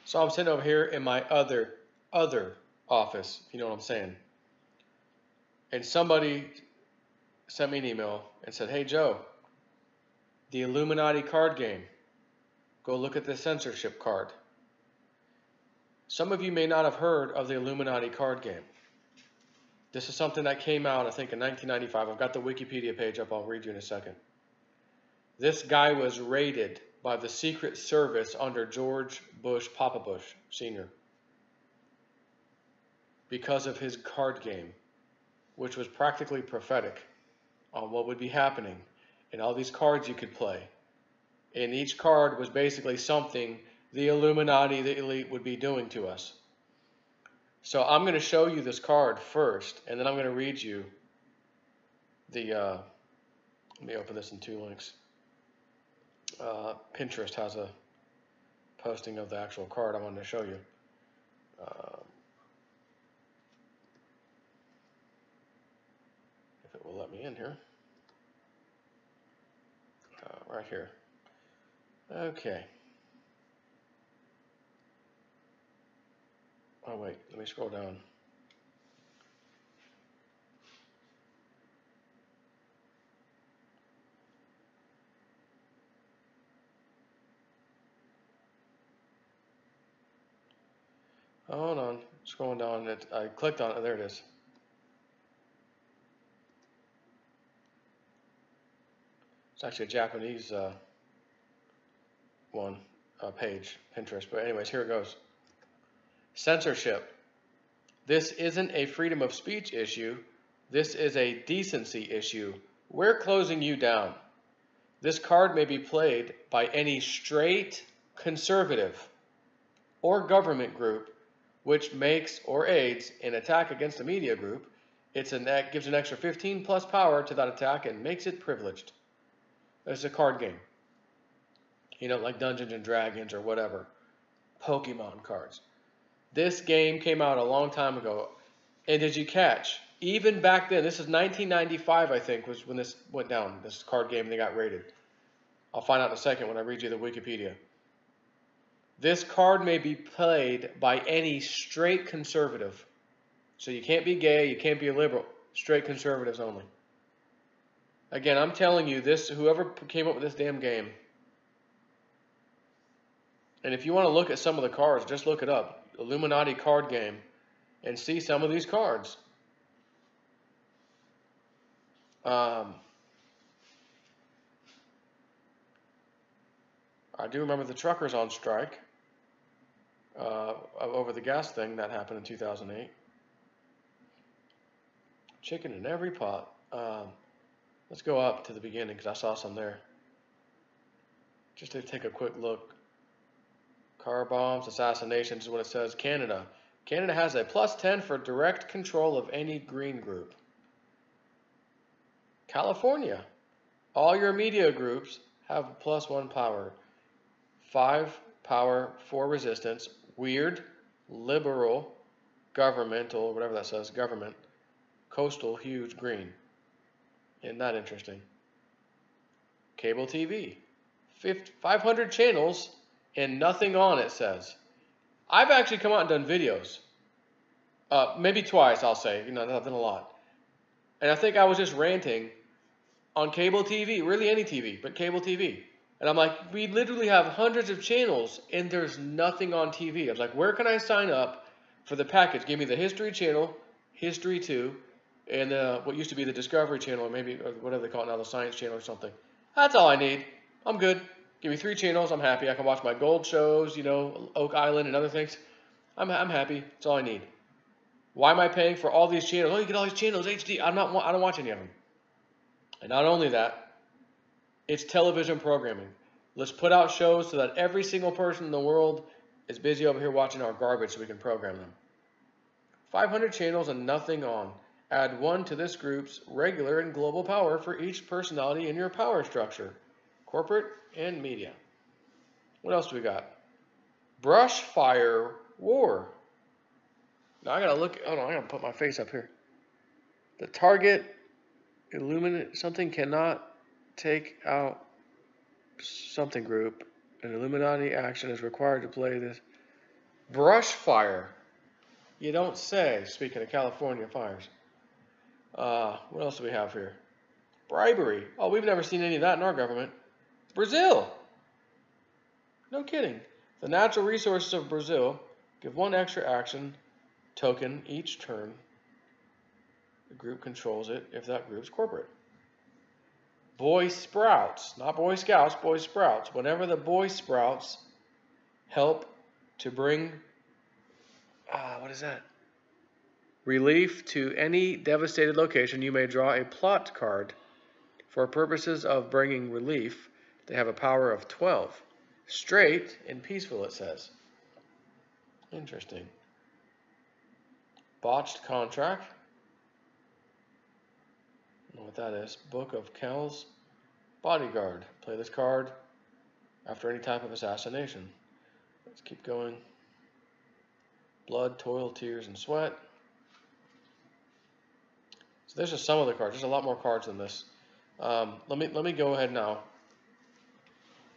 So I'm sitting over here in my other office, if you know what I'm saying. And somebody sent me an email and said, "Hey Joe, the Illuminati card game. Go look at the censorship card." Some of you may not have heard of the Illuminati card game. This is something that came out, I think, in 1995. I've got the Wikipedia page up. I'll read you in a second. This guy was raided by the Secret Service under George Bush, Papa Bush Sr., because of his card game, which was practically prophetic on what would be happening and all these cards you could play. And each card was basically something the Illuminati, the elite, would be doing to us. So I'm going to show you this card first, and then I'm going to read you the, let me open this in two links. Pinterest has a posting of the actual card I wanted to show you. If it will let me in here. Right here. Okay. Oh wait, let me scroll down. Hold on, scrolling down. I clicked on it. There it is. It's actually a Japanese page, Pinterest. But anyways, here it goes. Censorship. This isn't a freedom of speech issue. This is a decency issue. We're closing you down. This card may be played by any straight conservative or government group which makes or aids an attack against a media group. It gives an extra 15 plus power to that attack and makes it privileged. It's a card game. You know, like Dungeons and Dragons or whatever. Pokemon cards. This game came out a long time ago. And did you catch? Even back then, this is 1995, I think, was when this went down. This card game, they got raided. I'll find out in a second when I read you the Wikipedia. This card may be played by any straight conservative. So you can't be gay, you can't be a liberal. Straight conservatives only. Again, I'm telling you, this, whoever came up with this damn game, and if you want to look at some of the cards, just look it up. Illuminati card game, and see some of these cards. I do remember the truckers on strike over the gas thing that happened in 2008. Chicken in every pot. Let's go up to the beginning because I saw some there. Just to take a quick look. Car bombs, assassinations is what it says. Canada. Canada has a +10 for direct control of any green group. California. All your media groups have +1 power. 5 power, 4 resistance. Weird, liberal, governmental, whatever that says, government. Coastal, huge, green. Isn't that interesting? Cable TV. 500 channels and nothing on it says. I've actually come out and done videos. Maybe twice, I'll say. You know, nothing a lot. And I think I was just ranting on cable TV, really any TV, but cable TV. And I'm like, we literally have hundreds of channels and there's nothing on TV. I was like, where can I sign up for the package? Give me the History Channel, History 2, and what used to be the Discovery Channel, or maybe or whatever they call it now, the Science Channel or something. That's all I need. I'm good. Give me 3 channels. I'm happy. I can watch my gold shows, you know, Oak Island and other things. I'm happy. That's all I need. Why am I paying for all these channels? Oh, you get all these channels, HD. I don't watch any of them. And not only that, it's television programming. Let's put out shows so that every single person in the world is busy over here watching our garbage so we can program them. 500 channels and nothing on. Add 1 to this group's regular and global power for each personality in your power structure. Corporate and media. What else do we got? Brush fire war. Now I gotta look. Hold on, I gotta put my face up here. The target Illuminati something cannot take out something group. An Illuminati action is required to play this. Brush fire. You don't say, speaking of California fires. What else do we have here? Bribery. Oh, we've never seen any of that in our government. Brazil. No kidding. The natural resources of Brazil give one extra action token each turn. The group controls it if that group's corporate. Boy Sprouts, not Boy Scouts, Boy Sprouts. Whenever the Boy Sprouts help to bring, what is that? Relief to any devastated location, you may draw a plot card. For purposes of bringing relief, they have a power of 12. Straight and peaceful, it says. Interesting. Botched contract. I don't know what that is. Book of Kells. Bodyguard. Play this card after any type of assassination. Let's keep going. Blood, toil, tears, and sweat. So there's just some of the cards. There's a lot more cards than this. Let me go ahead now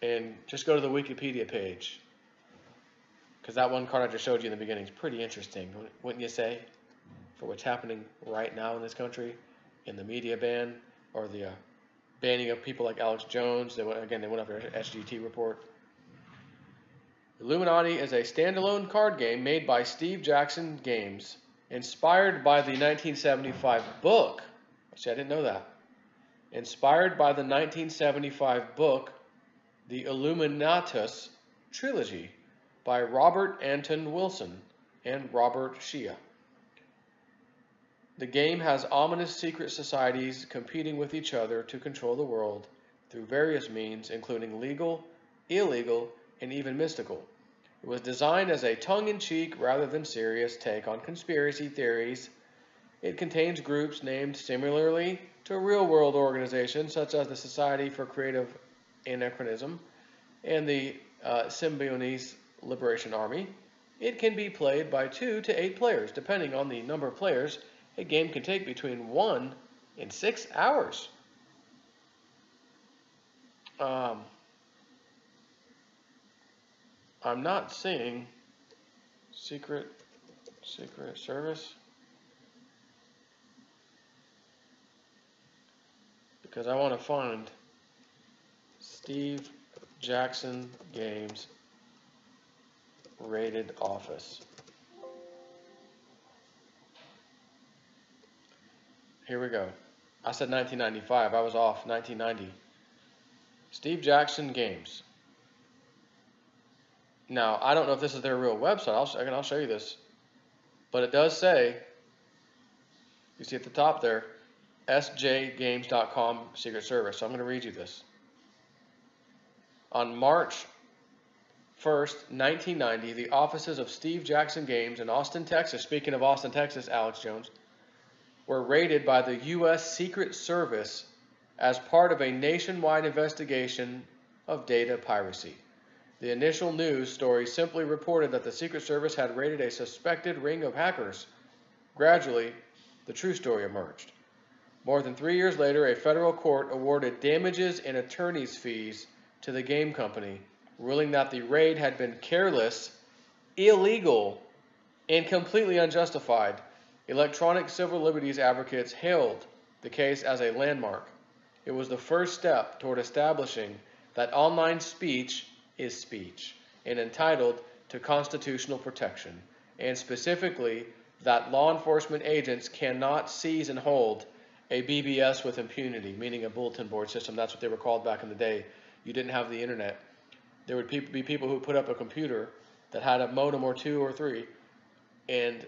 and just go to the Wikipedia page, because that one card I just showed you in the beginning is pretty interesting, wouldn't you say, for what's happening right now in this country, in the media ban, or the banning of people like Alex Jones. They went after SGT report. Illuminati is a standalone card game made by Steve Jackson Games, inspired by the 1975 book. See, I didn't know that. Inspired by the 1975 book, The Illuminatus Trilogy, by Robert Anton Wilson and Robert Shea. The game has ominous secret societies competing with each other to control the world through various means, including legal, illegal, and even mystical. It was designed as a tongue-in-cheek rather than serious take on conspiracy theories. It contains groups named similarly to real-world organizations such as the Society for Creative Anachronism and the Symbionese Liberation Army. It can be played by 2 to 8 players. Depending on the number of players, a game can take between 1 and 6 hours. I'm not seeing Secret Service, because I want to find Steve Jackson Games rated office. Here we go. I said 1995. I was off. 1990. Steve Jackson Games. Now, I don't know if this is their real website. I'll show you this. But it does say, you see at the top there, sjgames.com Secret Service. So I'm going to read you this. On March 1st, 1990, the offices of Steve Jackson Games in Austin, Texas, speaking of Austin, Texas, Alex Jones, were raided by the U.S. Secret Service as part of a nationwide investigation of data piracy. The initial news story simply reported that the Secret Service had raided a suspected ring of hackers. Gradually, the true story emerged. More than 3 years later, a federal court awarded damages and attorney's fees to the game company, ruling that the raid had been careless, illegal, and completely unjustified. Electronic civil liberties advocates hailed the case as a landmark. It was the first step toward establishing that online speech is speech and entitled to constitutional protection, and specifically that law enforcement agents cannot seize and hold a BBS with impunity, meaning a bulletin board system. That's what they were called back in the day. You didn't have the internet. There would be people who put up a computer that had a modem or 2 or 3, and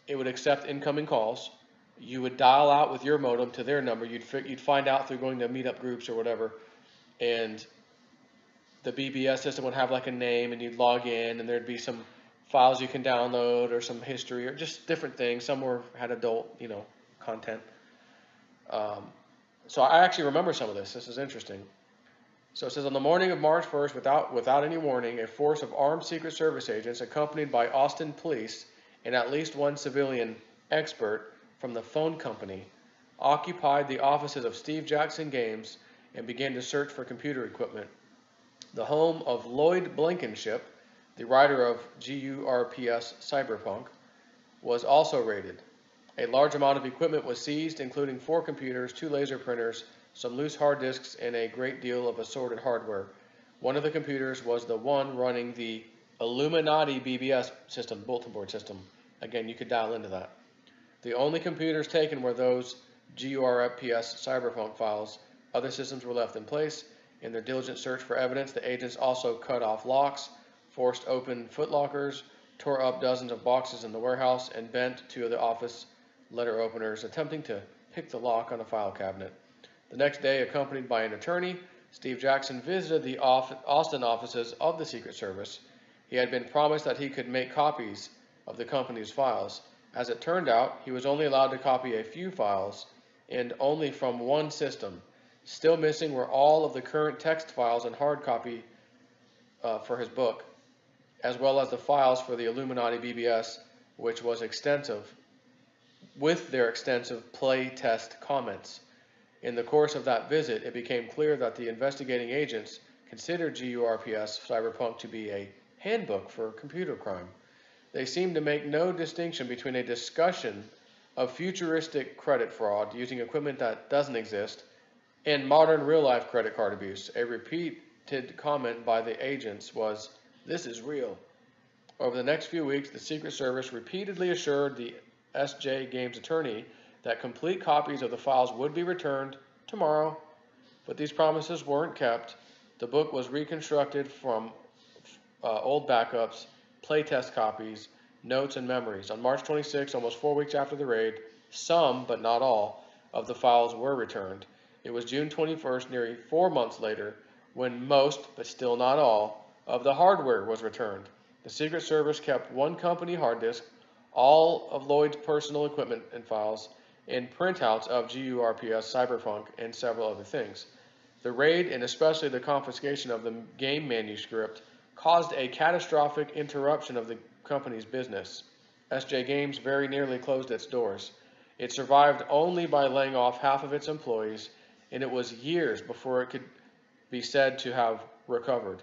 it would accept incoming calls. You would dial out with your modem to their number. You'd find out through going to meetup groups or whatever, and the BBS system would have like a name, and you'd log in, and there'd be some files you can download or some history or just different things. Some had adult, content. So I actually remember some of this. This is interesting. So it says, on the morning of March 1st, without any warning, a force of armed Secret Service agents accompanied by Austin police and at least one civilian expert from the phone company occupied the offices of Steve Jackson Games and began to search for computer equipment. The home of Lloyd Blankenship, the writer of GURPS Cyberpunk, was also raided. A large amount of equipment was seized, including 4 computers, 2 laser printers, some loose hard disks, and a great deal of assorted hardware. One of the computers was the one running the Illuminati BBS system, bulletin board system. Again, you could dial into that. The only computers taken were those GURPS Cyberpunk files. Other systems were left in place. In their diligent search for evidence, the agents also cut off locks, forced open footlockers, tore up dozens of boxes in the warehouse, and bent 2 of the office letter openers, attempting to pick the lock on a file cabinet. The next day, accompanied by an attorney, Steve Jackson visited the Austin offices of the Secret Service. He had been promised that he could make copies of the company's files. As it turned out, he was only allowed to copy a few files, and only from one system. Still missing were all of the current text files and hard copy for his book, as well as the files for the Illuminati BBS, which was extensive, with their extensive play test comments. In the course of that visit, it became clear that the investigating agents considered GURPS Cyberpunk to be a handbook for computer crime. They seemed to make no distinction between a discussion of futuristic credit fraud using equipment that doesn't exist and modern real-life credit card abuse. A repeated comment by the agents was, "This is real." Over the next few weeks, the Secret Service repeatedly assured the SJ Games attorney that complete copies of the files would be returned tomorrow, but these promises weren't kept. The book was reconstructed from old backups, playtest copies, notes, and memories. On March 26, almost 4 weeks after the raid, some, but not all, of the files were returned. It was June 21st, nearly 4 months later, when most, but still not all, of the hardware was returned. The Secret Service kept one company hard disk, all of Lloyd's personal equipment and files, and printouts of GURPS Cyberpunk and several other things. The raid, and especially the confiscation of the game manuscript, caused a catastrophic interruption of the company's business. SJ Games very nearly closed its doors. It survived only by laying off half of its employees, and it was years before it could be said to have recovered.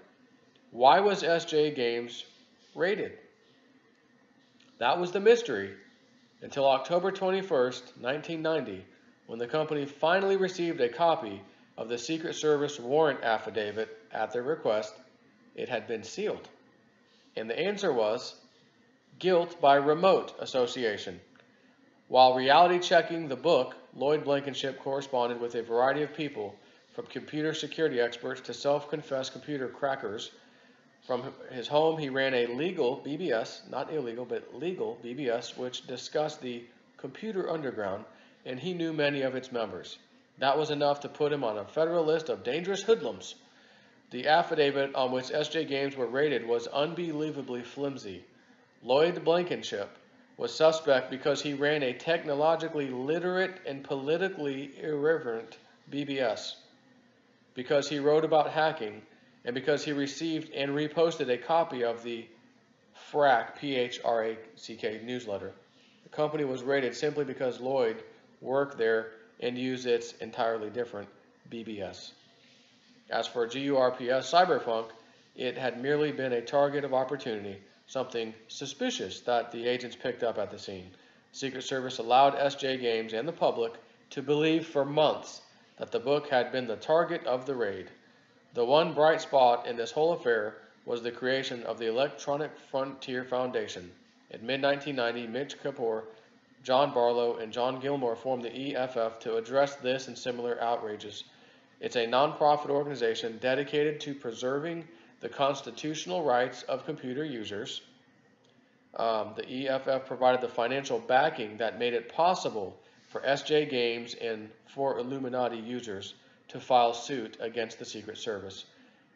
Why was SJ Games raided? That was the mystery until October 21st, 1990, when the company finally received a copy of the Secret Service warrant affidavit at their request. It had been sealed. And the answer was guilt by remote association. While reality checking the book, Lloyd Blankenship corresponded with a variety of people, from computer security experts to self-confessed computer crackers. From his home, he ran a legal BBS, not illegal, but legal BBS, which discussed the computer underground, and he knew many of its members. That was enough to put him on a federal list of dangerous hoodlums. The affidavit on which SJ Games were raided was unbelievably flimsy. Lloyd Blankenship was suspect because he ran a technologically literate and politically irreverent BBS, because he wrote about hacking, and because he received and reposted a copy of the PHRACK, P-H-R-A-C-K newsletter. The company was raided simply because Lloyd worked there and used its entirely different BBS. As for GURPS Cyberpunk, it had merely been a target of opportunity, something suspicious that the agents picked up at the scene. Secret Service allowed SJ Games and the public to believe for months that the book had been the target of the raid. The one bright spot in this whole affair was the creation of the Electronic Frontier Foundation. In mid-1990, Mitch Kapor, John Barlow, and John Gilmore formed the EFF to address this and similar outrages. It's a nonprofit organization dedicated to preserving the constitutional rights of computer users. The EFF provided the financial backing that made it possible for SJ Games and for Illuminati users to file suit against the Secret Service.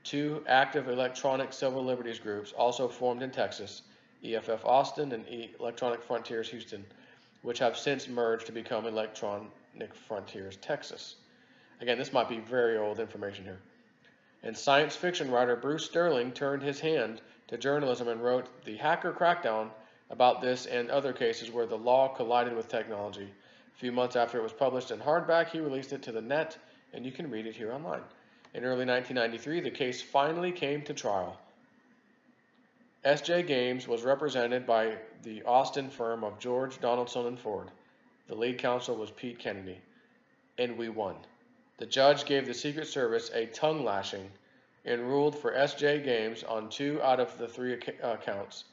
2 active electronic civil liberties groups also formed in Texas, EFF Austin and Electronic Frontiers Houston, which have since merged to become Electronic Frontiers Texas. Again, this might be very old information here. And science fiction writer Bruce Sterling turned his hand to journalism and wrote The Hacker Crackdown about this and other cases where the law collided with technology. A few months after it was published in hardback, he released it to the net, and you can read it here online. In early 1993, the case finally came to trial. SJ Games was represented by the Austin firm of George Donaldson and Ford. The lead counsel was Pete Kennedy, and we won. The judge gave the Secret Service a tongue lashing and ruled for SJ Games on 2 out of the 3 counts,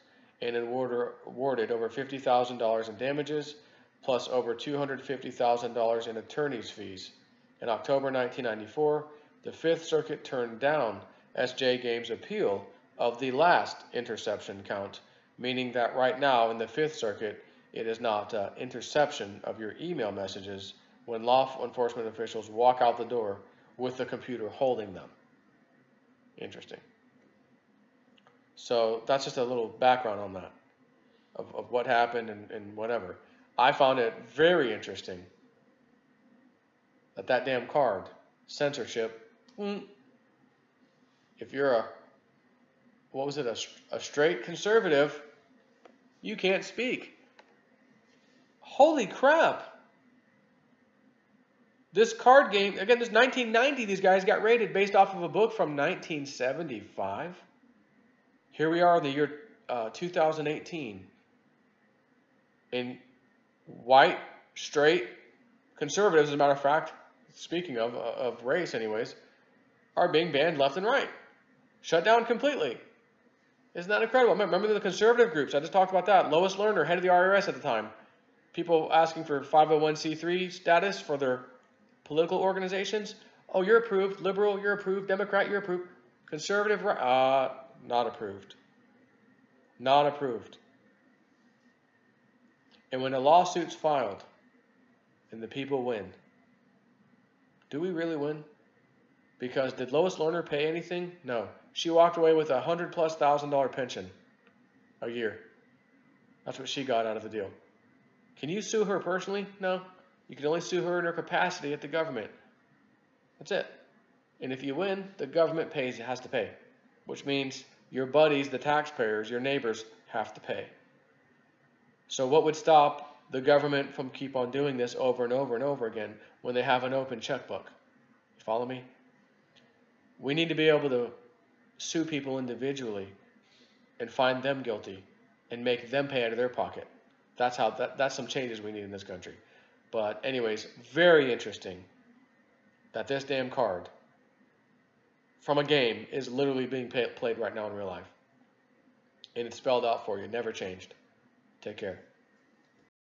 and awarded over $50,000 in damages, plus over $250,000 in attorney's fees. In October 1994, the Fifth Circuit turned down SJ Games' appeal of the last interception count, meaning that right now in the Fifth Circuit, it is not interception of your email messages when law enforcement officials walk out the door with the computer holding them. Interesting. So that's just a little background on that, of what happened and whatever. I found it very interesting that damn card, censorship, if you're a straight conservative, you can't speak. Holy crap. This card game, again, this 1990, these guys got rated based off of a book from 1975. Here we are in the year 2018. And white, straight conservatives, as a matter of fact, speaking of race anyways, are being banned left and right. Shut down completely. Isn't that incredible? Remember the conservative groups? I just talked about that. Lois Lerner, head of the IRS at the time. People asking for 501c3 status for their political organizations. Oh, you're approved. Liberal, you're approved. Democrat, you're approved. Conservative, not approved. Not approved. And when a lawsuit's filed and the people win, do we really win? Because did Lois Lerner pay anything? No. She walked away with $100,000+ pension a year. That's what she got out of the deal. Can you sue her personally? No. You can only sue her in her capacity at the government. That's it. And if you win, the government has to pay, which means your buddies, the taxpayers, your neighbors have to pay. So what would stop the government from keep on doing this over and over and over again when they have an open checkbook? You follow me? We need to be able to sue people individually and find them guilty and make them pay out of their pocket. That's some changes we need in this country. But anyways, very interesting that this damn card from a game is literally being played right now in real life. And it's spelled out for you, never changed. Take care.